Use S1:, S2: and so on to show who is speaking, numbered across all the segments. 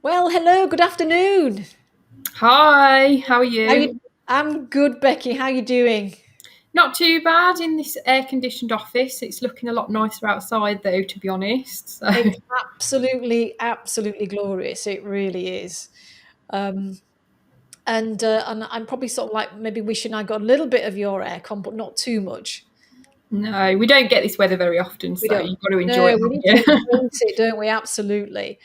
S1: Well, hello, good afternoon.
S2: Hi, how are
S1: How
S2: you?
S1: you? I'm good, Becky. How you doing?
S2: Not too bad in this air-conditioned office. It's looking a lot nicer outside, though, to be honest. So,
S1: It's absolutely glorious. It really is. Um, and I'm probably sort of like maybe wishing I got a little bit of your aircon, but not too much.
S2: no, we don't get this weather very often,
S1: We
S2: so
S1: don't.
S2: you've got to enjoy
S1: No,
S2: it,
S1: we need to
S2: haven't you?
S1: embrace it, don't we? Absolutely.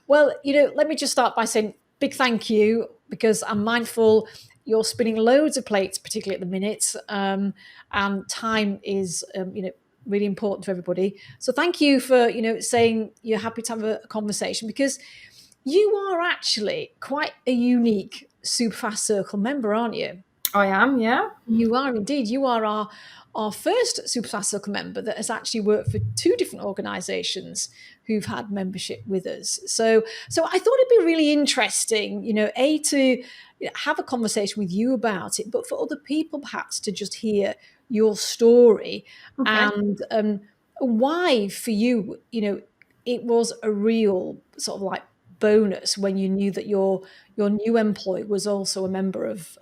S1: Well, let me just start by saying big thank you because I'm mindful you're spinning loads of plates, particularly at the minute, and time is, really important to everybody. So thank you for, saying you're happy to have a conversation because you are actually quite a unique Superfast Circle member, aren't you?
S2: I am, yeah.
S1: You are indeed. You are our first Superfast Circle member that has actually worked for two different organisations who've had membership with us. So I thought it'd be really interesting, a to have a conversation with you about it, but for other people perhaps to just hear your story
S2: Okay.
S1: and why for you, it was a real sort of like bonus when you knew that your new employee was also a member of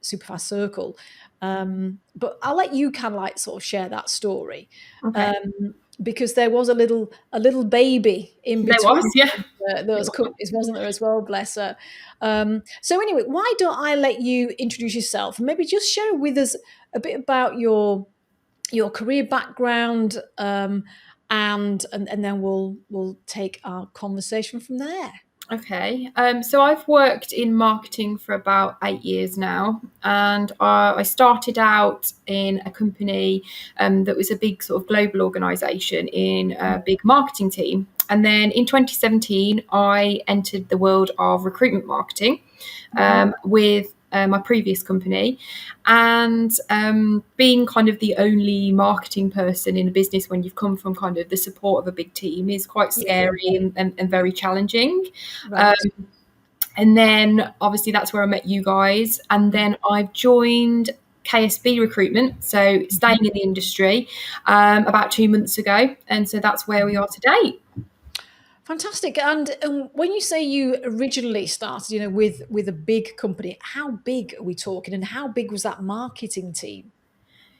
S1: Superfast Circle. But I'll let you kind of like sort of share that story
S2: Okay.
S1: um, because there was a little baby in
S2: There was,
S1: between
S2: yeah.
S1: those companies, wasn't there, as well? Bless her. So anyway, why don't I let you introduce yourself and maybe just share with us a bit about your career background, and then we'll take our conversation from there.
S2: Okay. So I've worked in marketing for about 8 years now, and I started out in a company that was a big sort of global organisation in a big marketing team. And then in 2017, I entered the world of recruitment marketing
S1: Mhm.
S2: with my previous company. And being kind of the only marketing person in a business when you've come from kind of the support of a big team is quite
S1: Yeah,
S2: scary and very challenging. Um,
S1: right.
S2: and then obviously that's where I met you guys. And then I've joined KSB recruitment, so staying in the industry about 2 months ago. And so that's where we are today.
S1: Fantastic. And when you say you originally started, with a big company, how big are we talking, and how big was that marketing team?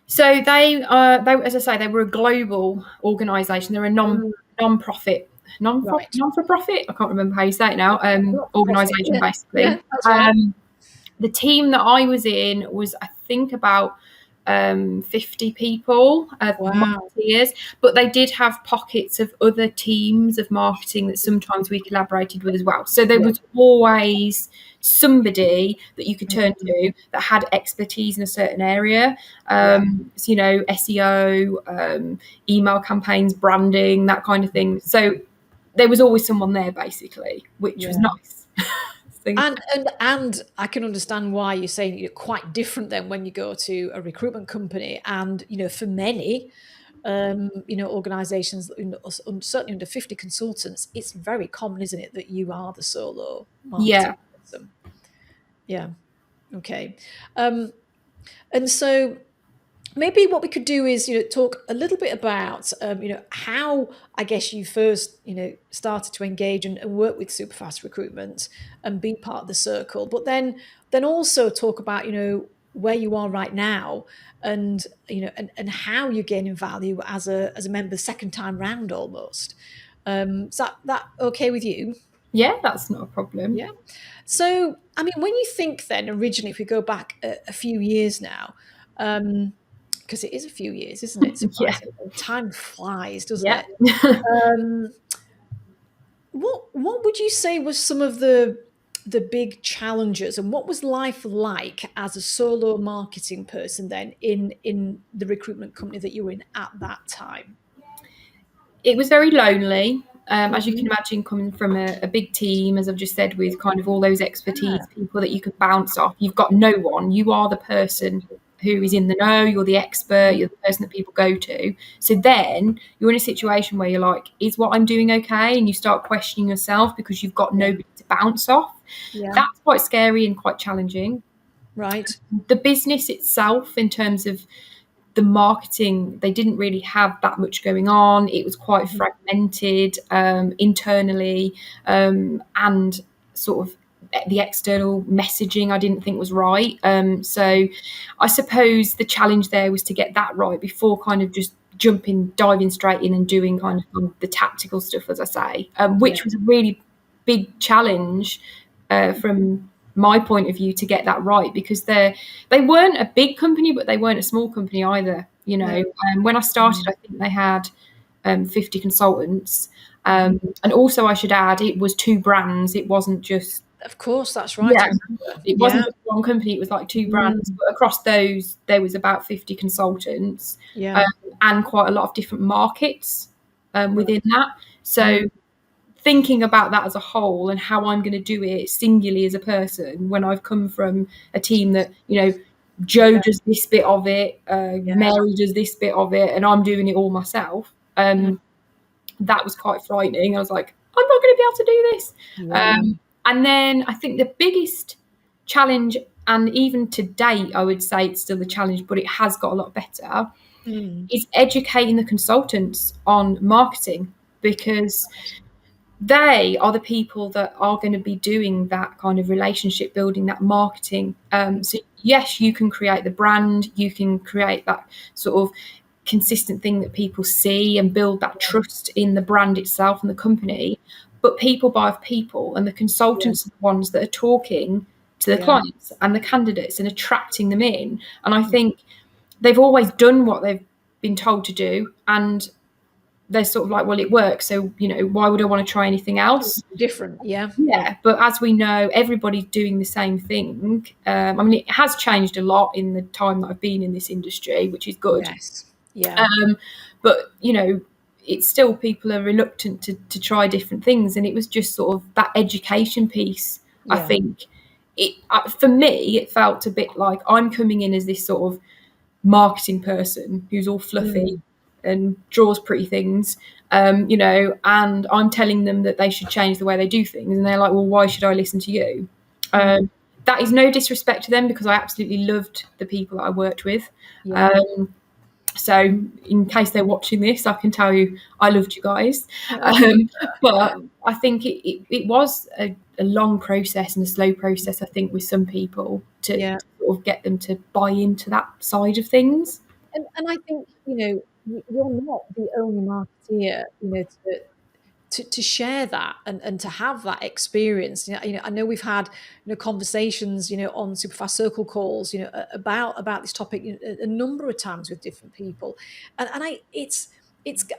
S2: So they, as I say, they were a global organisation. They're a
S1: Mm,
S2: non-profit,
S1: right.
S2: non for profit. I can't remember how you say it now.
S1: Not for profit.
S2: Organisation
S1: Yeah. Yeah,
S2: basically.
S1: that's right.
S2: The team that I was in was, I think, about 50 people of
S1: Wow.
S2: marketeers, but they did have pockets of other teams of marketing that sometimes we collaborated with as well. So there
S1: Yeah.
S2: was always somebody that you could turn
S1: Mm,
S2: to that had expertise in a certain area.
S1: yeah.
S2: So, SEO, email campaigns, branding, that kind of thing. So there was always someone there basically, which was
S1: Yeah.
S2: nice. So,
S1: And I can understand why you're saying you're quite different than when you go to a recruitment company. And for many, organizations, certainly under 50 consultants, it's very common, isn't it, that you are the solo
S2: yeah.
S1: marketing person. Yeah. Okay. Um, and so maybe what we could do is, talk a little bit about, how I guess you first, started to engage and work with Superfast recruitment and be part of the circle, but then also talk about, where you are right now and, and how you're gaining value as a member second time round almost. Is that okay with you?
S2: Yeah, that's not a problem.
S1: Yeah. So, I mean, when you think then originally, if we go back a few years now, because it is a few years, isn't it?
S2: Yeah.
S1: Surprisingly, time flies, doesn't
S2: Yeah.
S1: it? Um, what would you say was some of the big challenges, and what was life like as a solo marketing person then in the recruitment company that you were in at that time?
S2: It was very lonely. As you can
S1: Mhm.
S2: imagine, coming from a big team, as I've just said, with kind of all those expertise people that you can bounce off, you've got no one. You are the person who is in the know, you're the expert, you're the person that people go to. So then you're in a situation where you're like, is what I'm doing okay? And you start questioning yourself because you've got
S1: Yeah,
S2: nobody to bounce off.
S1: yeah,
S2: That's quite scary and quite challenging.
S1: right.
S2: The business itself, in terms of the marketing, they didn't really have that much going on. It was quite
S1: Mhm.
S2: fragmented internally, and sort of the external messaging I didn't think was right. So I suppose the challenge there was to get that right before kind of just diving straight in and doing kind of the tactical stuff, as I say,
S1: Yeah.
S2: which was a really big challenge from my point of view to get that right, because they weren't a big company, but they weren't a small company either.
S1: No.
S2: When I started,
S1: Mm.
S2: I think they had 50 consultants.
S1: Mhm.
S2: And also, I should add, it was two brands. It wasn't just,
S1: Of course, that's right. I
S2: yeah,
S1: remember.
S2: it wasn't
S1: Yeah.
S2: just one company. It was like two brands.
S1: Mm.
S2: But across those, there was about 50 consultants,
S1: Yeah.
S2: um, and quite a lot of different markets within
S1: Right.
S2: that. So
S1: Mm.
S2: thinking about that as a whole and how I'm going to do it singularly as a person, when I've come from a team that, Joe
S1: Yeah.
S2: does this bit of it,
S1: Yeah.
S2: Mary does this bit of it, and I'm doing it all myself.
S1: Mm.
S2: That was quite frightening. I was like, I'm not going to be able to do this.
S1: Yeah.
S2: And then I think the biggest challenge, and even to date, I would say it's still a challenge, but it has got a lot better,
S1: Mm.
S2: is educating the consultants on marketing, because they are the people that are going to be doing that kind of relationship building, that marketing. So yes, you can create the brand, you can create that sort of consistent thing that people see and build that trust in the brand itself and the company. But people buy off people, and the
S1: Yeah.
S2: consultants are the ones that are talking to the
S1: Yeah.
S2: clients and the candidates and attracting them in. And I think they've always done what they've been told to do, and they're sort of like, well, it works, so why would I want to try anything else?
S1: Different. Yeah.
S2: Yeah, but as we know, everybody's doing the same thing. I mean, it has changed a lot in the time that I've been in this industry, which is good.
S1: Yes. Yeah.
S2: Um, but it's still, people are reluctant to try different things, and it was just sort of that education piece. I
S1: Yeah.
S2: think for me, it felt a bit like I'm coming in as this sort of marketing person who's all fluffy
S1: Mm.
S2: and draws pretty things, and I'm telling them that they should change the way they do things, and they're like, well, why should I listen to you?
S1: Mm.
S2: That is no disrespect to them, because I absolutely loved the people that I worked with.
S1: Yeah.
S2: So in case they're watching this, I can tell you I loved you guys.
S1: Oh,
S2: Um, but I think it was a long process and a slow process, I think, with some people to
S1: yeah.
S2: sort of get them to buy into that side of things.
S1: And I think, you're not the only marketeer, to share that and to have that experience. I know we've had conversations on Superfast Circle calls about this topic a number of times with different people, and it's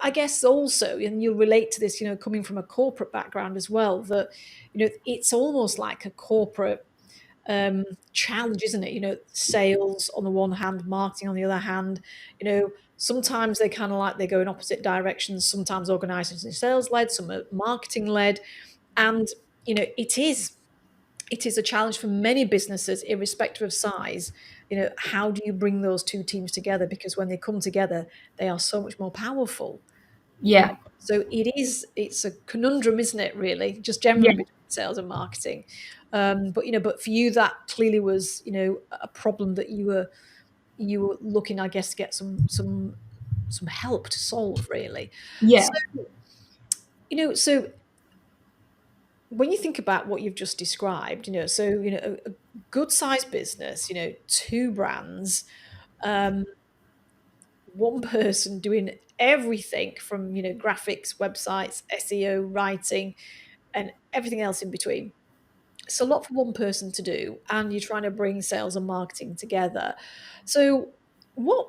S1: I guess also, and you'll relate to this, coming from a corporate background as well, that it's almost like a corporate challenge, isn't it? Sales on the one hand, marketing on the other hand. Sometimes they kind of like they go in opposite directions. Sometimes organizations are sales led, some are marketing led, and it is a challenge for many businesses, irrespective of size. How do you bring those two teams together? Because when they come together, they are so much more powerful.
S2: Yeah,
S1: So it's a conundrum, isn't it, really, just
S2: yeah,
S1: generally between sales and marketing. But for you, that clearly was, a problem that you were looking, I guess, to get some help to solve, really. So,
S2: yeah,
S1: so when you think about what you've just described, a good sized business, two brands, um, one person doing everything from, graphics, websites, SEO, writing, and everything else in between. It's a lot for one person to do, and you're trying to bring sales and marketing together. So, what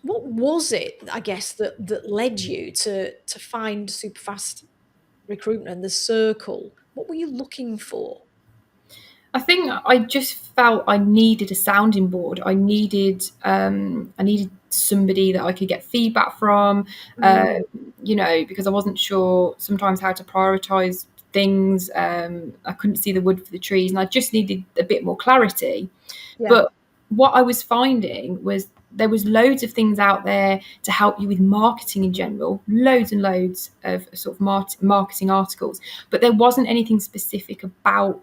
S1: what was it, I guess, that led you to find Superfast Recruitment and the circle? What were you looking for?
S2: I think I just felt I needed a sounding board. I needed somebody that I could get feedback from,
S1: Mm,
S2: because I wasn't sure sometimes how to prioritize things. I couldn't see the wood for the trees, and I just needed a bit more clarity.
S1: yeah,
S2: But what I was finding was there was loads of things out there to help you with marketing in general, loads and loads of sort of marketing articles, but there wasn't anything specific about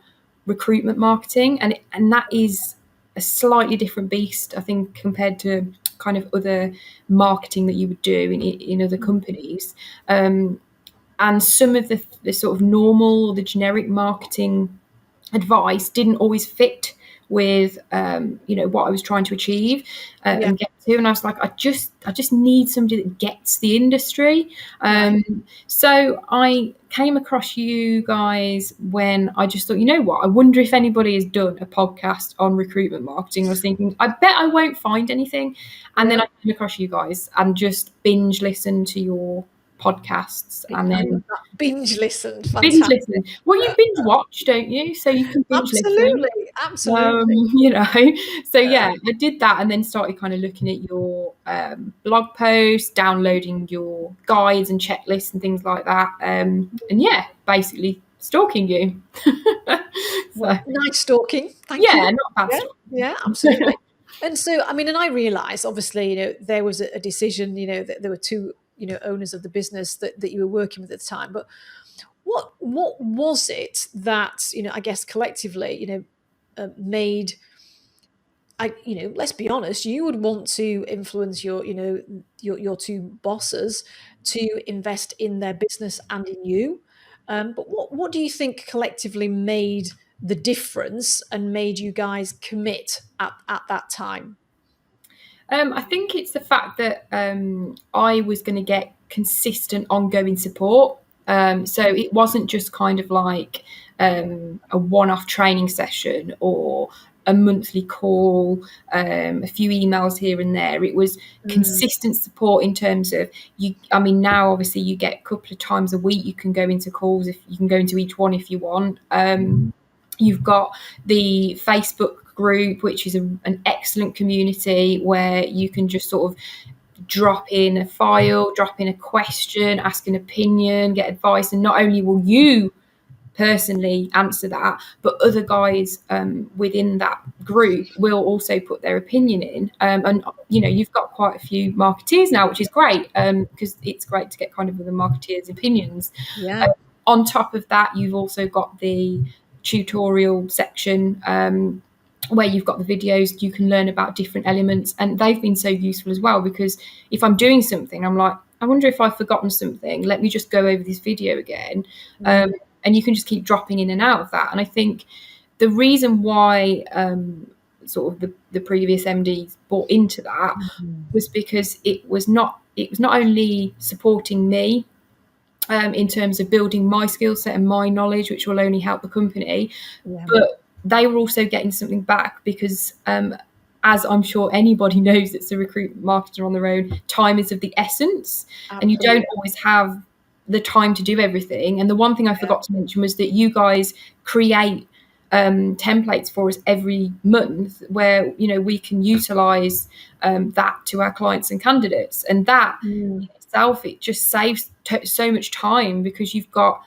S2: recruitment marketing, and that is a slightly different beast, I think, compared to kind of other marketing that you would do in other companies. And some of the sort of normal or the generic marketing advice didn't always fit with what I was trying to achieve
S1: Yeah.
S2: and get to. And I was like, I just need somebody that gets the industry.
S1: Right.
S2: So I came across you guys when I just thought, you know what, I wonder if anybody has done a podcast on recruitment marketing. I was thinking, I bet I won't find anything. And then
S1: Yeah.
S2: I came across you guys and just binge listened to your podcasts, and
S1: I love
S2: then
S1: that. Binge listened.
S2: binge
S1: Fantastic.
S2: listen. Well, you binge watch, don't you? So you can binge listen.
S1: Absolutely. Absolutely.
S2: You know, so
S1: Yeah.
S2: yeah, I did that and then started kind of looking at your blog posts, downloading your guides and checklists and things like that. And yeah, basically stalking you. So
S1: Well, nice stalking. Thank
S2: yeah,
S1: you.
S2: not bad
S1: Yeah.
S2: stalking.
S1: Yeah, absolutely. And so, I mean, and I realized obviously, there was a decision, that there were two, owners of the business that you were working with at the time. But what was it that, I guess collectively, made let's be honest, you would want to influence your two bosses to invest in their business and in you. But what do you think collectively made the difference and made you guys commit at that time?
S2: I think it's the fact that I was going to get consistent, ongoing support. So it wasn't just kind of like a one-off training session or a monthly call, a few emails here and there. It was
S1: Mm,
S2: consistent support in terms of you. I mean, now obviously you get a couple of times a week. You can go into calls if you can go into each one if you want. You've got the Facebook group, which is an excellent community where you can just sort of drop in a file, drop in a question, ask an opinion, get advice. And not only will you personally answer that, but other guys within that group will also put their opinion in. And you've got quite a few marketeers now, which is great, because it's great to get kind of other marketeers' opinions.
S1: yeah.
S2: On top of that, you've also got the tutorial section, where you've got the videos. You can learn about different elements, and they've been so useful as well, because if I'm doing something, I'm like, I wonder if I've forgotten something, let me just go over this video again.
S1: Mm,
S2: And you can just keep dropping in and out of that. And I think the reason why sort of the previous MDs bought into that
S1: mm,
S2: was because it was not only supporting me in terms of building my skill set and my knowledge, which will only help the company,
S1: yeah.
S2: but they were also getting something back because, as I'm sure anybody knows that's a recruitment marketer on their own, time is of the essence, and you
S1: Absolutely.
S2: don't always have the time to do everything. And the one thing I
S1: Yeah.
S2: forgot to mention was that you guys create templates for us every month where we can utilize that to our clients and candidates, and that
S1: Mm,
S2: in itself, it just saves so much time, because you've got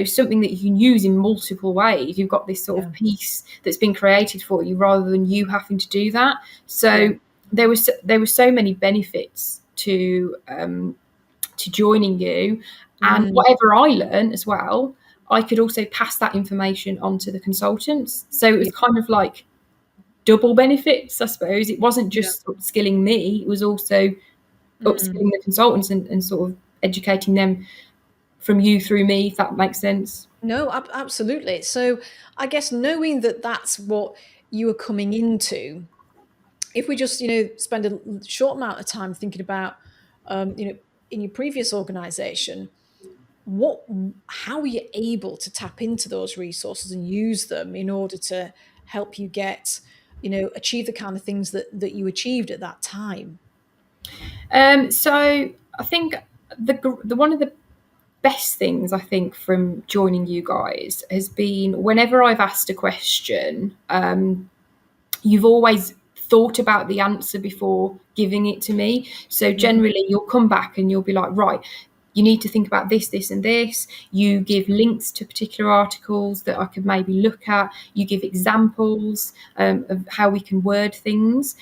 S2: something that you can use in multiple ways. You've got this sort
S1: yeah.
S2: of piece that's been created for you rather than you having to do that.
S1: Yeah.
S2: So there were so many benefits to joining you, and
S1: Mm,
S2: whatever I learned as well, I could also pass that information on to the consultants. So it was
S1: yeah.
S2: kind of like double benefits, I suppose. It wasn't
S1: Yeah.
S2: just upskilling me, it was also
S1: Mm.
S2: upskilling the consultants and sort of educating them from you through me, if that makes sense.
S1: No, absolutely. So I guess knowing that that's what you are coming into, if we just, spend a short amount of time thinking about, in your previous organization, how are you able to tap into those resources and use them in order to help you get, achieve the kind of things that you achieved at that time?
S2: So I think the one of the best things I think from joining you guys has been, whenever I've asked a question, you've always thought about the answer before giving it to me. So
S1: Mhm.
S2: generally, you'll come back and you'll be like, right, you need to think about this, this, and this. You give links to particular articles that I could maybe look at. You give examples of how we can word things.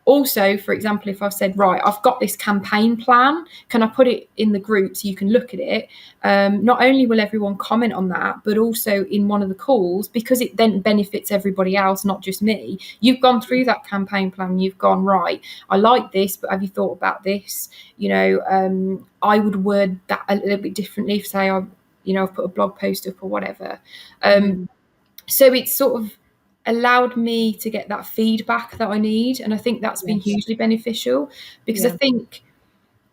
S2: Also, for example, if I've said, right, I've got this campaign plan, can I put it in the group so you can look at it? Not only will everyone comment on that, but also in one of the calls, because it then benefits everybody else, not just me. You've gone through that campaign plan, you've gone, right, I like this, but have you thought about this? I would word that a little bit differently if, say, I've put a blog post up or whatever.
S1: Mm.
S2: So it's sort of allowed me to get that feedback that I need. And I think that's been
S1: Yes.
S2: hugely beneficial, because I
S1: Yeah.
S2: think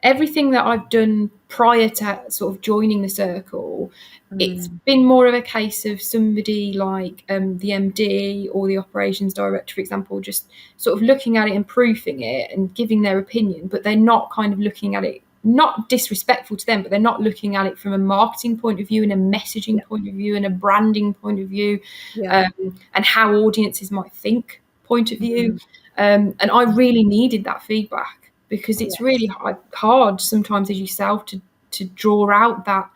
S2: everything that I've done prior to sort of joining the circle, it's
S1: Mm.
S2: been more of a case of somebody like the MD or the operations director, for example, just sort of looking at it and proofing it and giving their opinion, but they're not kind of looking at it, not disrespectful to them, but they're not looking at it from a marketing point of view and a messaging
S1: Yeah.
S2: point of view and a branding point of view,
S1: Yeah.
S2: and how audiences might think point of view.
S1: Mm.
S2: And I really needed that feedback, because it's really
S1: Yes.
S2: hard sometimes as yourself to draw out that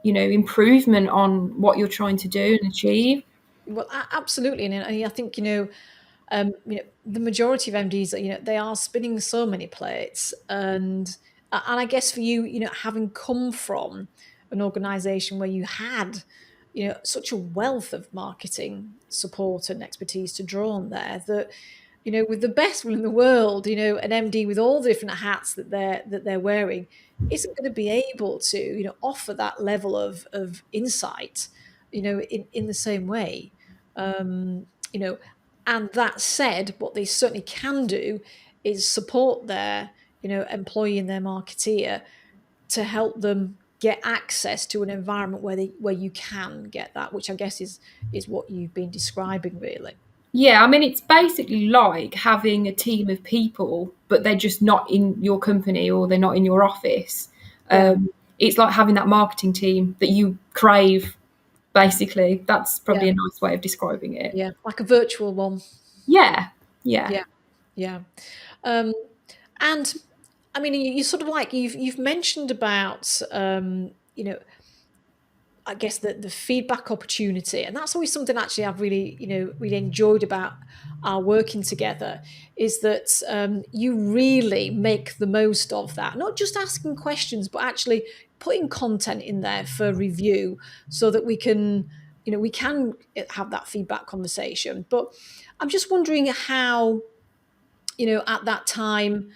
S2: improvement on what you're trying to do and achieve.
S1: Well, absolutely, and I think the majority of MDs, they are spinning so many plates, and I guess for you, having come from an organisation where you had, such a wealth of marketing support and expertise to draw on there, that with the best will in the world, an MD with all the different hats that they're wearing isn't going to be able to, offer that level of insight, in the same way. Um, you know, and that said, what they certainly can do is support their, employee and their marketeer to help them get access to an environment where you can get that, which I guess is what you've been describing, really.
S2: Yeah, I mean, it's basically like having a team of people, but they're just not in your company or they're not in your office.
S1: Yeah,
S2: It's like having that marketing team that you crave, basically. That's
S1: yeah,
S2: probably a nice way of describing it.
S1: yeah, like a virtual one.
S2: Yeah, yeah.
S1: Yeah, yeah. Um, and I mean, you sort of like you've mentioned about I guess the feedback opportunity, and that's always something actually I've really enjoyed about our working together, is that you really make the most of that. Not just asking questions, but actually putting content in there for review, so that we can have that feedback conversation. But I'm just wondering how at that time,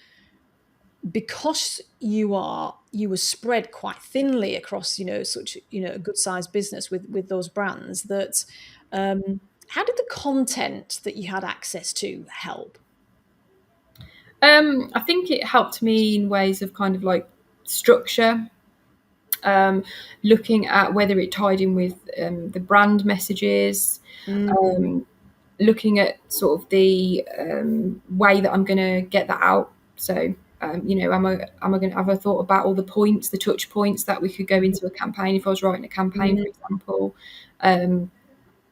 S1: because you were spread quite thinly across such a good sized business with those brands, that how did the content that you had access to help?
S2: I think it helped me in ways of kind of like structure, um, looking at whether it tied in with the brand messages,
S1: Mm.
S2: um, looking at sort of the way that I'm going to get that out. So, am I going to have a thought about all the points, the touch points that we could go into a campaign if I was writing a campaign,
S1: Mm.
S2: for example, um,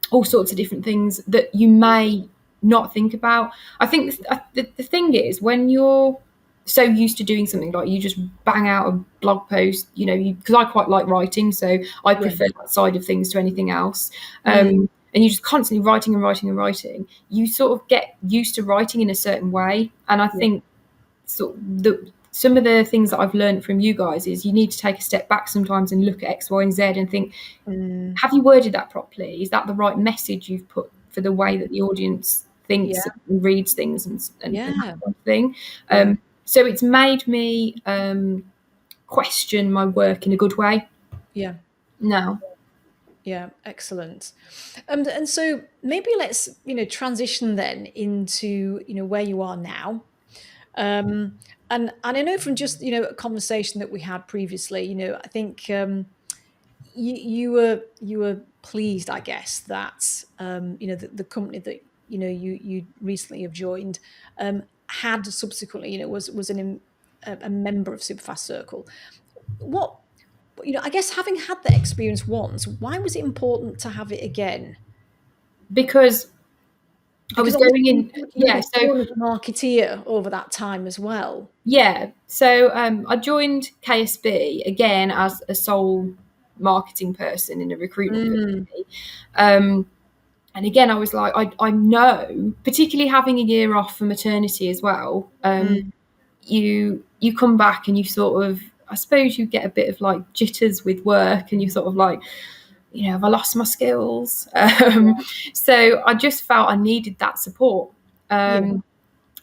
S2: all sorts of different things that you may not think about. I think the thing is, when you're so used to doing something, like you just bang out a blog post, because I quite like writing, so I
S1: Yeah.
S2: prefer that side of things to anything else.
S1: Mm.
S2: And you're just constantly writing and writing and writing. You sort of get used to writing in a certain way, and I
S1: Yeah.
S2: think some of the things that I've learned from you guys is you need to take a step back sometimes and look at X, Y, and Z and think,
S1: Mm.
S2: have you worded that properly? Is that the right message you've put for the way that the audience thinks
S1: Yeah.
S2: and reads things and that
S1: Yeah.
S2: kind of thing?
S1: Yeah.
S2: So it's made me question my work in a good way
S1: Yeah.
S2: now.
S1: Yeah, excellent. And so maybe let's transition then into where you are now. And I know from just a conversation that we had previously, I think you were pleased, I guess, that the company that you recently have joined had subsequently was a member of Superfast Circle. What I guess, having had that experience once, why was it important to have it again?
S2: Because I
S1: Because
S2: was
S1: obviously
S2: going in,
S1: you'd
S2: yeah.
S1: have
S2: So
S1: grown as a marketeer over that time as well.
S2: yeah, so I joined KSB again as a sole marketing person in a recruitment
S1: Mm.
S2: company. Um, And again, I was like, I know, particularly having a year off for maternity as well,
S1: Mm.
S2: you come back and you sort of, I suppose you get a bit of like jitters with work, and you sort of like, have I lost my skills? So I just felt I needed that support.
S1: Yeah.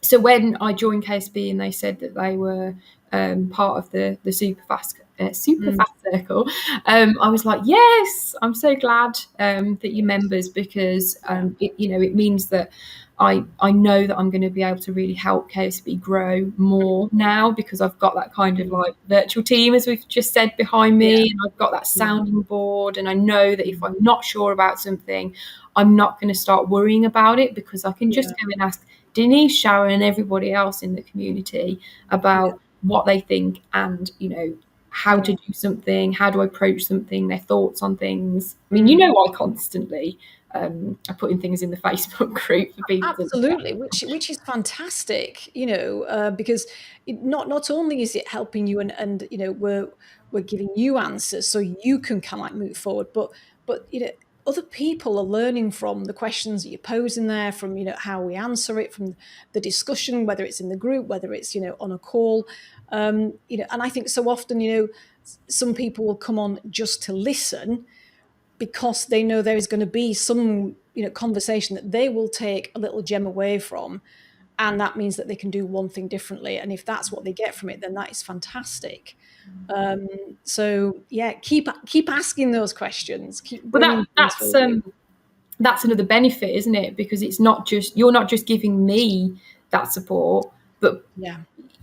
S2: So when I joined KSB and they said that they were part of the super
S1: Mm.
S2: fast circle, I was like, yes, I'm so glad that you're members, because
S1: Yeah.
S2: it means that I know that I'm going to be able to really help KSB grow more now, because I've got that kind of
S1: Mm.
S2: like virtual team, as we've just said, behind
S1: Yeah.
S2: me, and I've got that
S1: Yeah.
S2: sounding board, and I know that if
S1: Mm.
S2: I'm not sure about something, I'm not going to start worrying about it, because I can just
S1: Yeah.
S2: go and ask Denise, Sharon, and everybody else in the community
S1: Yeah.
S2: about what they think, and how to
S1: Yeah.
S2: do something, how to approach something, their thoughts on things. I mean,
S1: Mm.
S2: I constantly are putting things in the Facebook group for people to look at.
S1: Absolutely, which is fantastic, because not only is it helping you, and we're giving you answers so you can kind of like move forward, but other people are learning from the questions that you're posing there, from how we answer it, from the discussion, whether it's in the group, whether it's on a call, and I think so often some people will come on just to listen because they know there is going to be some conversation that they will take a little gem away from, and that means that they can do one thing differently, and if that's what they get from it, then that is fantastic. um, so yeah, keep asking those questions, keep
S2: But
S1: bringing things forward.
S2: that's another benefit, isn't it? Because it's not just, you're not just giving me that support, but
S1: Yeah.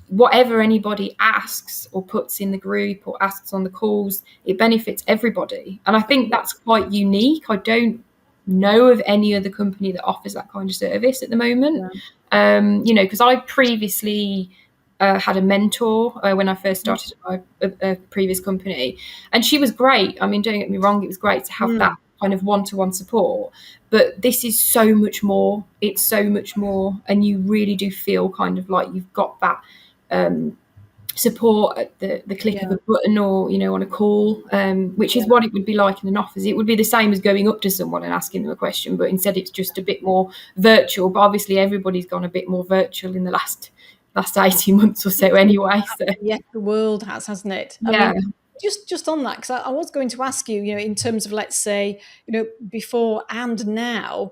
S2: whatever anybody asks or puts in the group or asks on the calls, it benefits everybody. And I think
S1: Yeah.
S2: that's quite unique. I don't know of any other company that offers that kind of service at the moment.
S1: Yeah.
S2: Because I previously had a mentor when I first started my previous company, and she was great. I mean, don't get me wrong, it was great to have that
S1: Mm.
S2: kind of one-to-one support, but this is so much more. It's so much more, and you really do feel kind of like you've got that um, support at the click of
S1: Yeah.
S2: a button, or on a call, which is
S1: Yeah.
S2: what it would be like in an office. It would be the same as going up to someone and asking them a question, but instead it's just a bit more virtual. But obviously everybody's gone a bit more virtual in the last 18 months or so anyway, so
S1: Yes, the world has, hasn't it? I
S2: yeah.
S1: mean, just on that, because I was going to ask you, in terms of, let's say, before and now,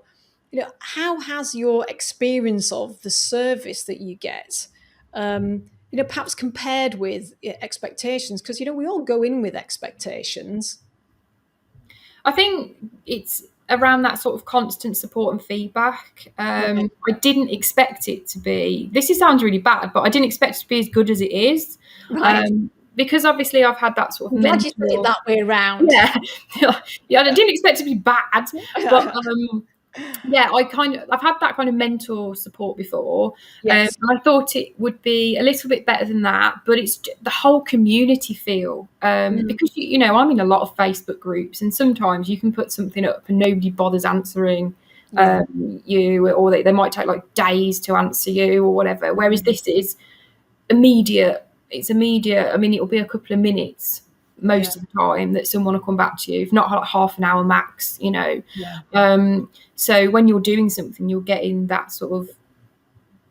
S1: how has your experience of the service that you get, perhaps compared with expectations? Because we all go in with expectations.
S2: I think it's around that sort of constant support and feedback.
S1: Right.
S2: I didn't expect it to be. This sounds really bad, but I didn't expect it to be as good as it is,
S1: Right.
S2: because obviously I've had that sort of
S1: I'm glad you said it
S2: mentor.
S1: that way around.
S2: Yeah, yeah. I didn't expect it to be bad, but yeah, I've had that kind of mentor support before,
S1: Yes.
S2: and I thought it would be a little bit better than that. But it's the whole community feel,
S1: Mm.
S2: because I'm in a lot of Facebook groups, and sometimes you can put something up and nobody bothers answering
S1: Yeah.
S2: you, or they might take like days to answer you or whatever. Whereas
S1: Mm.
S2: this is immediate. It's immediate. I mean, it'll be a couple of minutes
S1: Yeah.
S2: most of the time that someone will come back to you, if not like half an hour max.
S1: Yeah.
S2: So when you're doing something, you're getting that sort of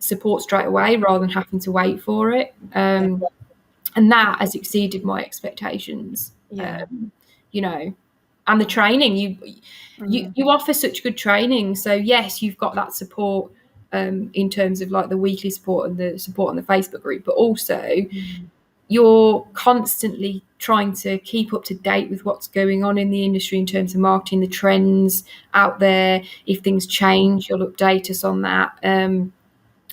S2: support straight away rather than having to wait for it.
S1: Yeah.
S2: And that has exceeded my expectations.
S1: Yeah.
S2: You know, and the training,
S1: Mm.
S2: you offer such good training. So yes, you've got that support in terms of like the weekly support and the support on the Facebook group, but also
S1: Mm.
S2: you're constantly trying to keep up to date with what's going on in the industry in terms of marketing, the trends out there. If things change, you'll update us on that. And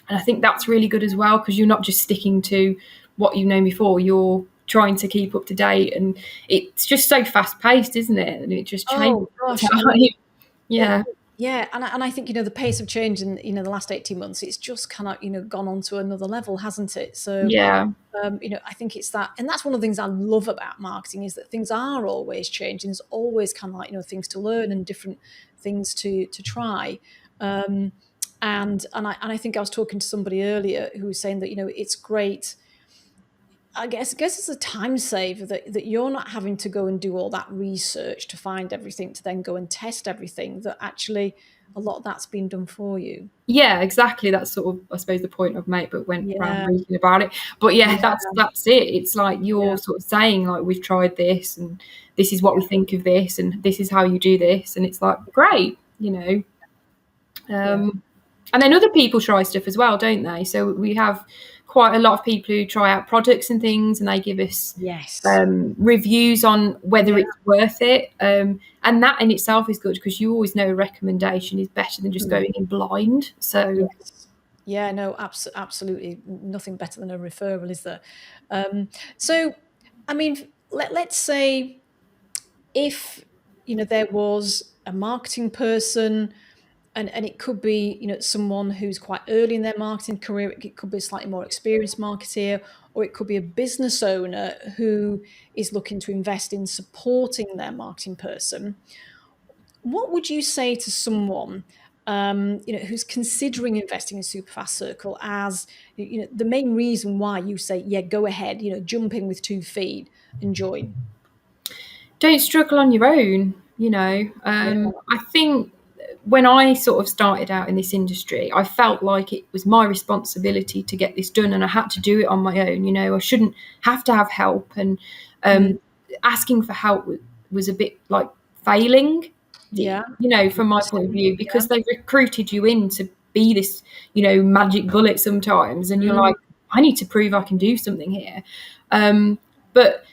S2: I think that's really good as well, because you're not just sticking to what you've known before. You're trying to keep up to date, and it's just so fast paced, isn't it? And it just changes
S1: Oh
S2: all
S1: gosh,
S2: the
S1: I mean,
S2: time.
S1: it,
S2: Yeah,
S1: yeah, and I think the pace of change in the last 18 months, it's just kind of gone on to another level, hasn't it? So
S2: yeah,
S1: I think it's that, and that's one of the things I love about marketing, is that things are always changing. There's always kind of like things to learn and different things to try. Um, and I think I was talking to somebody earlier who was saying that it's great. I guess it's a time saver that you're not having to go and do all that research to find everything to then go and test everything. That actually a lot of that's been done for you.
S2: Yeah, exactly. That's sort of, I suppose, the point I've made, but went around
S1: Yeah,
S2: reading about it. But yeah,
S1: yeah,
S2: that's it. It's like
S1: yeah,
S2: you're sort of saying, like, we've tried this, and this is what
S1: yeah,
S2: we think of this, and this is how you do this, and it's like great, you know.
S1: yeah.
S2: And then other people try stuff as well, don't they? So we have quite a lot of people who try out products and things, and they give us
S1: Yes.
S2: reviews on whether
S1: Yeah.
S2: it's worth it. And that in itself is good because you always know a recommendation is better than just
S1: Mm.
S2: going in blind. So
S1: Yes. Yeah, no, absolutely. Nothing better than a referral, is there? So, I mean, let's say if, there was a marketing person, and it could be, someone who's quite early in their marketing career, it could be a slightly more experienced marketeer, or it could be a business owner who is looking to invest in supporting their marketing person. What would you say to someone, who's considering investing in Superfast Circle as, the main reason why you say, yeah, go ahead, jump in with 2 feet and join?
S2: don't struggle on your own, you know.
S1: Yeah.
S2: I think when I sort of started out in this industry, I felt like it was my responsibility to get this done and I had to do it on my own. You know, I shouldn't have to have help. And
S1: Mm,
S2: asking for help was a bit like failing,
S1: yeah.
S2: you know, from my point of
S1: Interesting.
S2: view,
S1: Yeah.
S2: because they recruited you in to be this, you know, magic bullet sometimes. And you're
S1: Mm,
S2: like, I need to prove I can do something here. But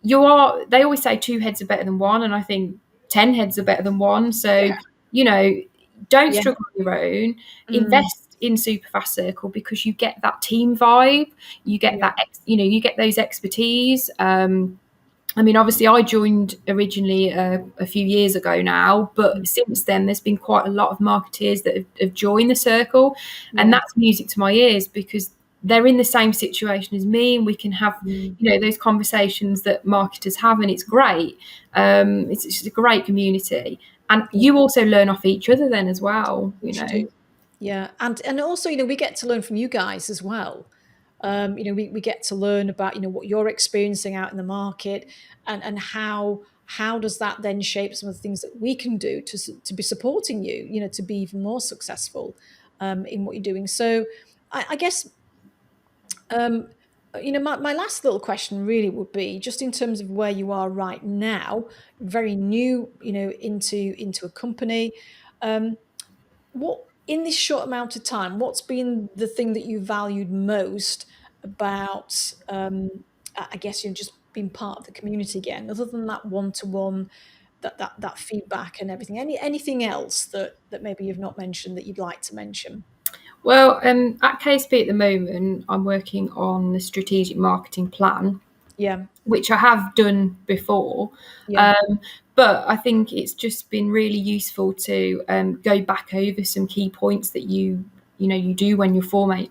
S2: they always say two heads are better than one, and I think 10 heads are better than one. So,
S1: yeah.
S2: you know, don't
S1: Yeah.
S2: struggle on your own.
S1: Mm,
S2: Invest in Superfast Circle because you get that team vibe, you get
S1: yeah.
S2: that, you get those expertise. I mean, obviously, I joined originally a few years ago now,
S1: Mm,
S2: but since then, there's been quite a lot of marketeers that have joined the circle, and
S1: yeah.
S2: that's music to my ears because they're in the same situation as me, and we can have,
S1: Mm,
S2: those conversations that marketers have, and it's great. It's just a great community, and
S1: yeah.
S2: you also learn off each other then as well. You
S1: You
S2: know.
S1: do. Yeah, and also, we get to learn from you guys as well. We get to learn about, what you're experiencing out in the market, and how does that then shape some of the things that we can do to be supporting you, to be even more successful in what you're doing. So I guess my last little question really would be just in terms of where you are right now, very new, into a company. Um, what in this short amount of time, what's been the thing that you valued most about, I guess, just being part of the community again, other than that one-to-one, that feedback and everything? Anything else that maybe you've not mentioned that you'd like to mention?
S2: Well, at KSP at the moment, I'm working on the strategic marketing plan,
S1: Yeah,
S2: which I have done before.
S1: yeah,
S2: Um, but I think it's just been really useful to go back over some key points that you do when you're
S1: mm,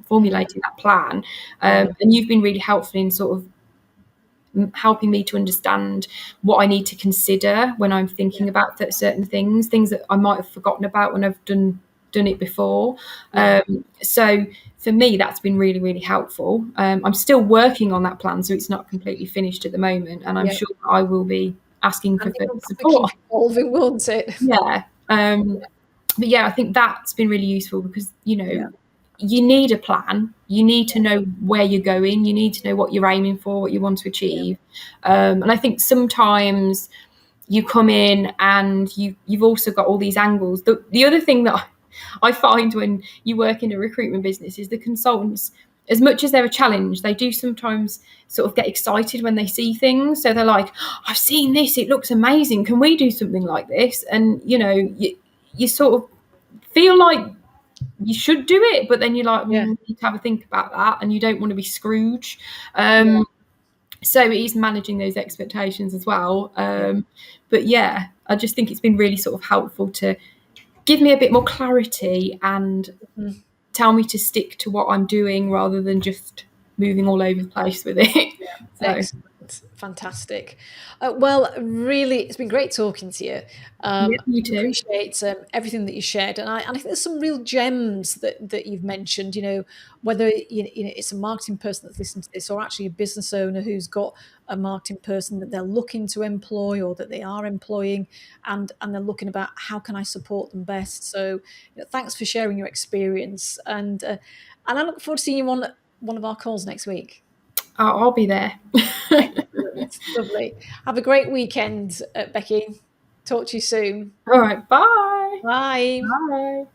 S2: formulating that plan.
S1: yeah,
S2: And you've been really helpful in sort of helping me to understand what I need to consider when I'm
S1: yeah,
S2: thinking about certain things that I might have forgotten about when I've done it before.
S1: yeah,
S2: So for me, that's been really, really helpful. I'm still working on that plan, so it's not completely finished at the moment, and I'm
S1: yeah.
S2: sure I will be asking for
S1: And
S2: further
S1: it'll probably keep
S2: support.
S1: evolving, won't it?
S2: Yeah. But yeah, I think that's been really useful because
S1: Yeah,
S2: you need a plan. You need to
S1: yeah,
S2: know where you're going. You need to know what you're aiming for, what you want to
S1: yeah,
S2: achieve. And I think sometimes you come in and you've also got all these angles. The other thing that I find when you work in a recruitment business is the consultants, as much as they're a challenge, they do sometimes sort of get excited when they see things. So they're like, "Oh, I've seen this, it looks amazing. Can we do something like this?" And you sort of feel like you should do it, but then you're like,
S1: yeah,
S2: you need to have a think about that, and you don't want to be Scrooge.
S1: yeah,
S2: So it is managing those expectations as well.
S1: yeah.
S2: But yeah, I just think it's been really sort of helpful to give me a bit more clarity and
S1: Mhm.
S2: tell me to stick to what I'm doing rather than just moving all over the place with it. So
S1: Excellent. Fantastic. Well, really, it's been great talking to you.
S2: Yeah, you too.
S1: Appreciate everything that you shared, and I think there's some real gems that you've mentioned. You know, whether it's a marketing person that's listening to this, or actually a business owner who's got a marketing person that they're looking to employ or that they are employing, and they're looking about how can I support them best. So, thanks for sharing your experience, and I look forward to seeing you on one of our calls next week.
S2: I'll be there.
S1: Excellent. Lovely. Have a great weekend, Becky. Talk to you soon.
S2: All right. Bye.
S1: Bye.
S2: Bye.